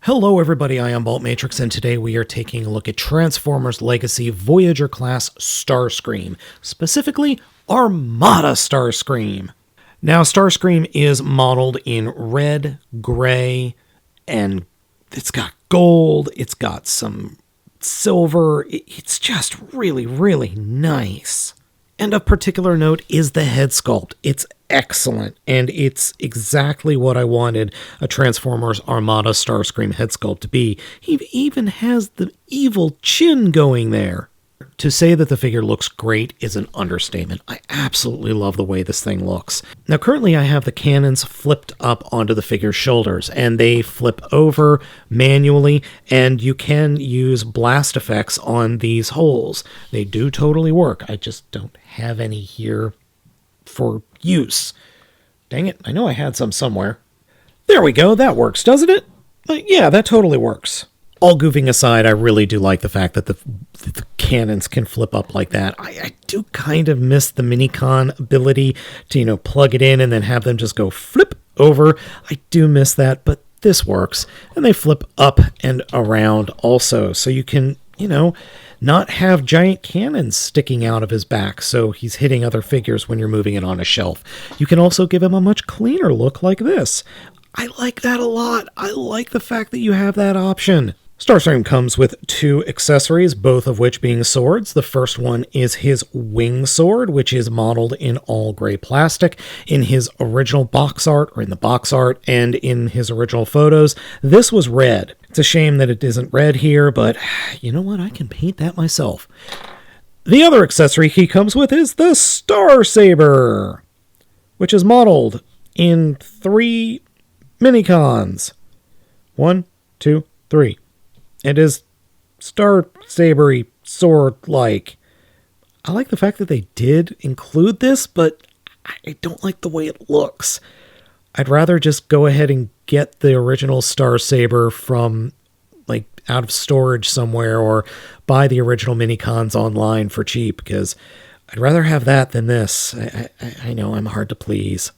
Hello everybody, I am Baltmatrix, and today we are taking a look at Transformers Legacy Voyager-class Starscream, specifically Armada Starscream. Now, Starscream is modeled in red, gray, and it's got gold, it's got some silver. It's just really, really nice. And of particular note is the head sculpt. It's excellent, and it's exactly what I wanted a Transformers Armada Starscream head sculpt to be. He even has the evil chin going there. To say that the figure looks great is an understatement. I absolutely love the way this thing looks. Now, currently I have the cannons flipped up onto the figure's shoulders, and they flip over manually, and you can use blast effects on these holes. They do totally work. I just don't have any here for use. Dang it, I know I had some somewhere. There we go, that works, doesn't it? Yeah, that totally works. All goofing aside, I really do like the fact that the cannons can flip up like that. I do kind of miss the Minicon ability to, plug it in and then have them just go flip over. I do miss that, but this works. And they flip up and around also, so you can, not have giant cannons sticking out of his back, so he's hitting other figures when you're moving it on a shelf. You can also give him a much cleaner look like this. I like that a lot. I like the fact that you have that option. Starscream comes with two accessories, both of which being swords. The first one is his wing sword, which is modeled in all gray plastic. In his original box art, or in the box art, and in his original photos, this was red. It's a shame that it isn't red here, but you know what? I can paint that myself. The other accessory he comes with is the Star Saber, which is modeled in 3 Minicons. 1, 2, 3. And is Star Saber-y, sword-like. I like the fact that they did include this, but I don't like the way it looks. I'd rather just go ahead and get the original Star Saber from, out of storage somewhere, or buy the original Minicons online for cheap, because I'd rather have that than this. I know I'm hard to please.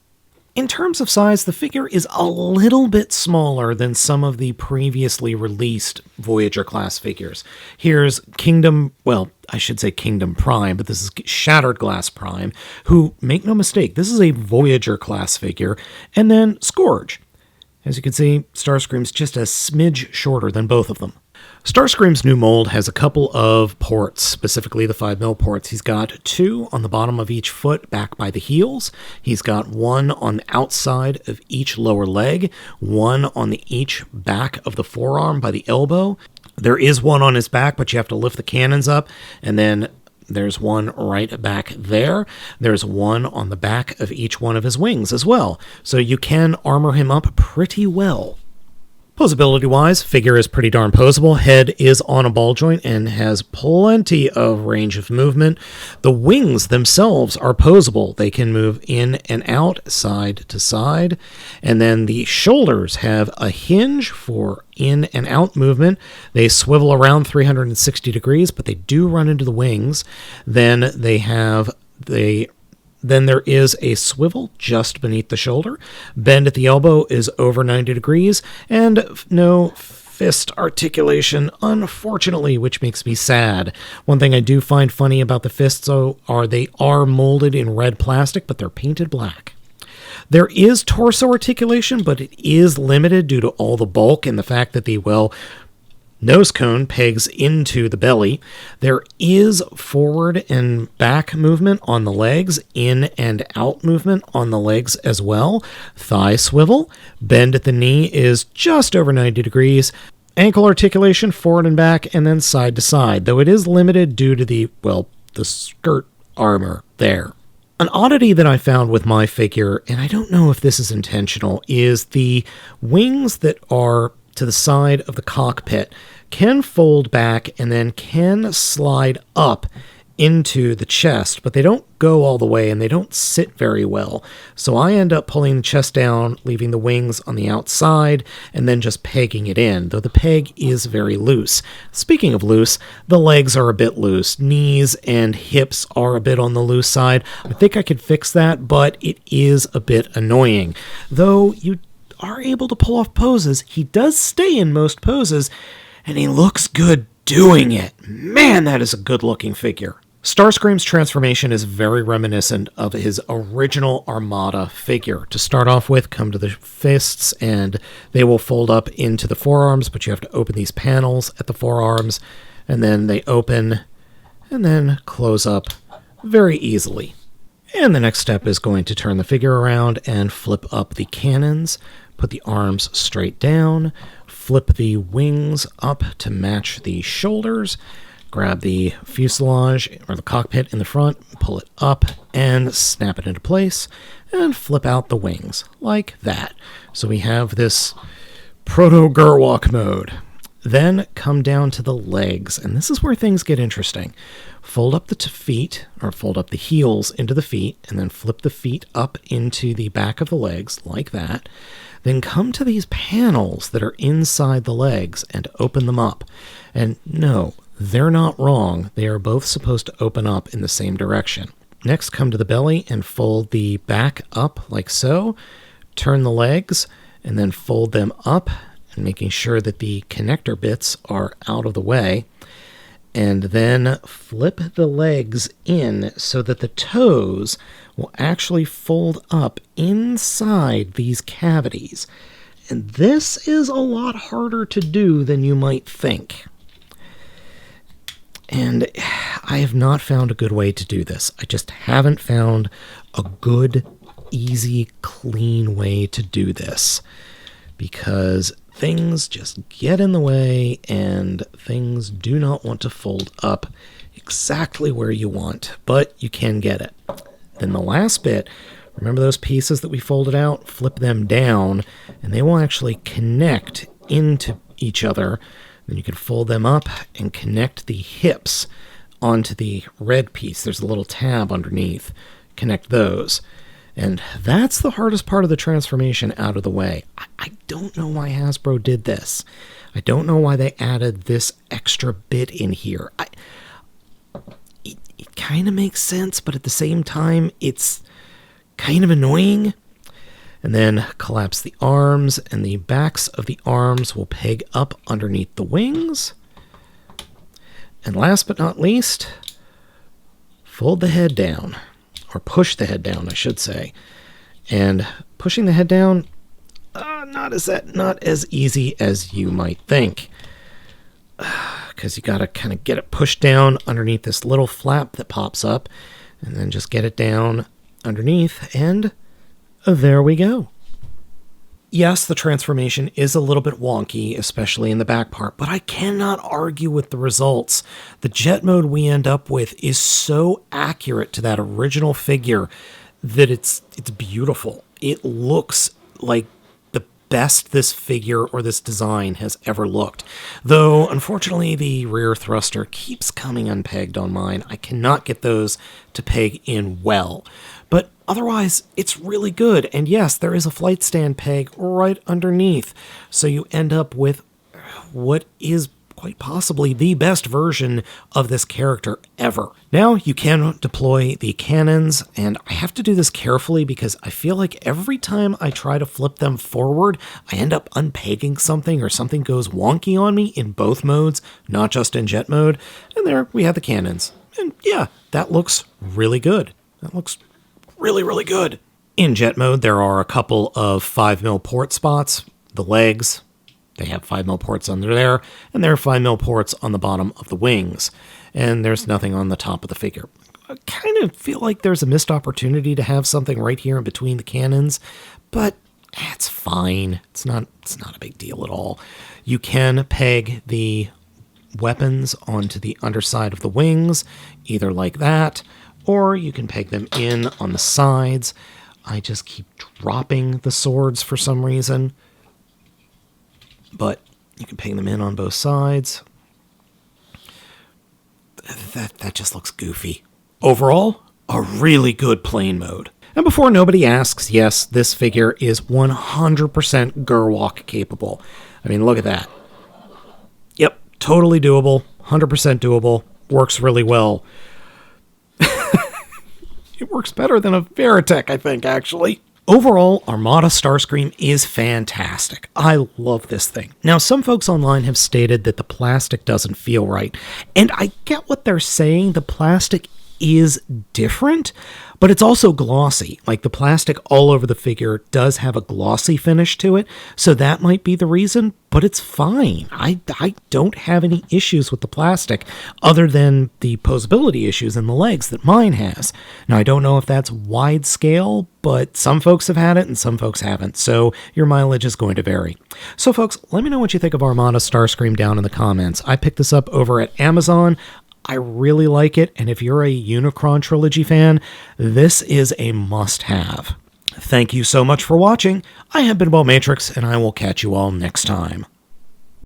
In terms of size, the figure is a little bit smaller than some of the previously released Voyager-class figures. Here's Kingdom Prime, but this is Shattered Glass Prime, who, make no mistake, this is a Voyager-class figure, and then Scourge. As you can see, Starscream's just a smidge shorter than both of them. Starscream's new mold has a couple of ports, specifically the 5mm ports. He's got 2 on the bottom of each foot, back by the heels. He's got 1 on the outside of each lower leg, 1 on each back of the forearm by the elbow. There is 1 on his back, but you have to lift the cannons up, and then there's 1 right back there. There's 1 on the back of each one of his wings as well, so you can armor him up pretty well. Poseability-wise, figure is pretty darn poseable. Head is on a ball joint and has plenty of range of movement. The wings themselves are poseable. They can move in and out, side to side. And then the shoulders have a hinge for in and out movement. They swivel around 360 degrees, but they do run into the wings. Then there is a swivel just beneath the shoulder. Bend at the elbow is over 90 degrees, and no fist articulation, unfortunately, which makes me sad. One thing I do find funny about the fists, though, are they are molded in red plastic, but they're painted black. There is torso articulation, but it is limited due to all the bulk and the fact that the, nose cone pegs into the belly. There is forward and back movement on the legs, in and out movement on the legs as well. Thigh swivel. Bend at the knee is just over 90 degrees. Ankle articulation forward and back, and then side to side, though it is limited due to the skirt armor there. An oddity that I found with my figure, and I don't know if this is intentional, is the wings that are to the side of the cockpit can fold back and then can slide up into the chest, but they don't go all the way and they don't sit very well. So I end up pulling the chest down, leaving the wings on the outside, and then just pegging it in, though the peg is very loose. Speaking of loose, the legs are a bit loose. Knees and hips are a bit on the loose side. I think I could fix that, but it is a bit annoying. Though you are able to pull off poses. He does stay in most poses, and he looks good doing it. Man, that is a good-looking figure. Starscream's transformation is very reminiscent of his original Armada figure. To start off with, come to the fists, and they will fold up into the forearms, but you have to open these panels at the forearms, and then they open and then close up very easily. And the next step is going to turn the figure around and flip up the cannons, put the arms straight down, flip the wings up to match the shoulders, grab the fuselage or the cockpit in the front, pull it up and snap it into place, and flip out the wings like that. So we have this proto-Gerwalk mode. Then come down to the legs, and this is where things get interesting. Fold up the feet, or fold up the heels into the feet, and then flip the feet up into the back of the legs like that. Then come to these panels that are inside the legs and open them up. And no, they're not wrong. They are both supposed to open up in the same direction. Next, come to the belly and fold the back up like so. Turn the legs and then fold them up, and making sure that the connector bits are out of the way. And then flip the legs in so that the toes will actually fold up inside these cavities. And this is a lot harder to do than you might think. And I have not found a good way to do this. I just haven't found a good, easy, clean way to do this. Because things just get in the way and things do not want to fold up exactly where you want, but you can get it. Then the last bit, remember those pieces that we folded out? Flip them down and they will actually connect into each other. Then you can fold them up and connect the hips onto the red piece. There's a little tab underneath. Connect those. And that's the hardest part of the transformation out of the way. I don't know why Hasbro did this. I don't know why they added this extra bit in here. It kind of makes sense, but at the same time, it's kind of annoying. And then collapse the arms, and the backs of the arms will peg up underneath the wings. And last but not least, fold the head down. Or push the head down, I should say. And pushing the head down, not as easy as you might think. Because you got to kind of get it pushed down underneath this little flap that pops up. And then just get it down underneath, and there we go. Yes, the transformation is a little bit wonky, especially in the back part, but I cannot argue with the results. The jet mode we end up with is so accurate to that original figure that it's beautiful. It looks like the best this figure or this design has ever looked. Though, unfortunately, the rear thruster keeps coming unpegged on mine. I cannot get those to peg in well. But otherwise, it's really good. And yes, there is a flight stand peg right underneath. So you end up with what is quite possibly the best version of this character ever. Now you can deploy the cannons, and I have to do this carefully because I feel like every time I try to flip them forward, I end up unpegging something or something goes wonky on me in both modes, not just in jet mode. And there we have the cannons. And yeah, that looks really good. That looks really, really good. In jet mode, there are a couple of 5mm port spots. The legs, they have 5mm ports under there, and there are 5mm ports on the bottom of the wings. And there's nothing on the top of the figure. I kind of feel like there's a missed opportunity to have something right here in between the cannons, but it's fine. It's not a big deal at all. You can peg the weapons onto the underside of the wings, either like that, or you can peg them in on the sides. I just keep dropping the swords for some reason. But you can peg them in on both sides. That just looks goofy. Overall, a really good plane mode. And before nobody asks, yes, this figure is 100% Gerwalk capable. I mean, look at that. Yep, totally doable, 100% doable, works really well. It works better than a Veritech, I think, actually. Overall, Armada Starscream is fantastic. I love this thing. Now, some folks online have stated that the plastic doesn't feel right, and I get what they're saying. The plastic is different, but it's also glossy. Like, the plastic all over the figure does have a glossy finish to it, so that might be the reason, but it's fine. I don't have any issues with the plastic other than the poseability issues in the legs that mine has. Now, I don't know if that's wide scale, but some folks have had it and some folks haven't, so your mileage is going to vary. So folks, let me know what you think of Armada Starscream down in the comments. I picked this up over at Amazon. I really like it, and if you're a Unicron Trilogy fan, this is a must-have. Thank you so much for watching. I have been Baltmatrix, and I will catch you all next time.